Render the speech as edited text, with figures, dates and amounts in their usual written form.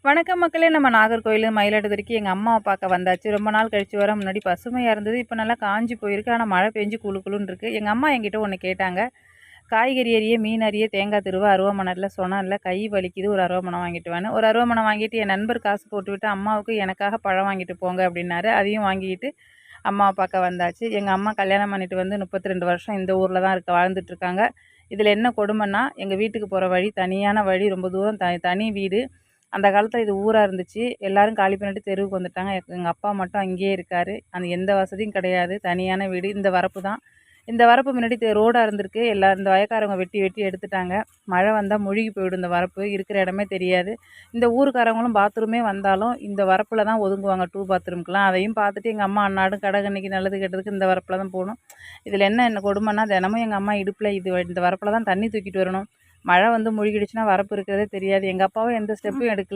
வணக்கம் மக்களே. நம்ம நாகர்கோயில் மயிலாடுதுறைக்கு எங்கள் அம்மாவை பார்க்க வந்தாச்சு. ரொம்ப நாள் கழிச்சு வர முன்னாடி பசுமையாக இருந்தது. இப்போ நல்லா காஞ்சி போயிருக்கு. ஆனால் மழை பெஞ்சு குளு குளுன்னு இருக்குது. எங்கள் அம்மா என்கிட்ட ஒன்று கேட்டாங்க. காய்கறி அரிய, மீன் அரிய, தேங்காய் திருவ, அருவாமனையில் சொன்னால கை வலிக்குது, ஒரு அருவாமனை வாங்கிட்டு வான்னு. ஒரு அருவாமனை வாங்கிட்டு என் நண்பர் காசு போட்டுவிட்டு அம்மாவுக்கு எனக்காக பழம் வாங்கிட்டு போங்க அப்படின்னாரு. அதையும் வாங்கிட்டு அம்மாவை பார்க்க வந்தாச்சு. எங்கள் அம்மா கல்யாணம் பண்ணிட்டு வந்து 32 வருஷம் இந்த ஊரில் தான் வாழ்ந்துட்டுருக்காங்க. இதில் என்ன கொடுமைன்னா, எங்கள் வீட்டுக்கு போகிற வழி தனியான வழி, ரொம்ப தூரம் தனி வீடு. அந்த காலத்தில் இது ஊராக இருந்துச்சு. எல்லோரும் காலி பண்ணிட்டு தெருவுக்கு வந்துட்டாங்க. எங்கள் அப்பா மட்டும் அங்கேயே இருக்கார். அந்த எந்த வசதியும் கிடையாது. தனியான வீடு. இந்த வரப்பு தான். இந்த வரப்பு முன்னாடி ரோடாக இருந்திருக்கு. இந்த வயக்காரவங்க வெட்டி வெட்டி எடுத்துட்டாங்க. மழை வந்தால் முழுகி போயிடும். இந்த வரப்பு இருக்கிற இடமே தெரியாது. இந்த ஊருக்காரவங்களும் பாத்ரூமே வந்தாலும் இந்த வரப்பில் தான் ஒதுங்குவாங்க, 2 பாத்ரூம்க்குலாம். அதையும் பார்த்துட்டு எங்கள் அம்மா அன்னாடும் கடகன்னைக்கு நல்லது கெட்டதுக்கு இந்த வரப்பில் தான் போகணும். இதில் என்ன கொடுமைன்னா, தினமும் எங்கள் அம்மா இடுப்பில் இந்த வரப்பில் தான் தண்ணி தூக்கிட்டு வரணும். மழை வந்து முழுகிடுச்சுன்னா வரப்பு இருக்கிறதே தெரியாது. எங்கள் அப்பாவும் எந்த ஸ்டெப்பும் எடுக்கல.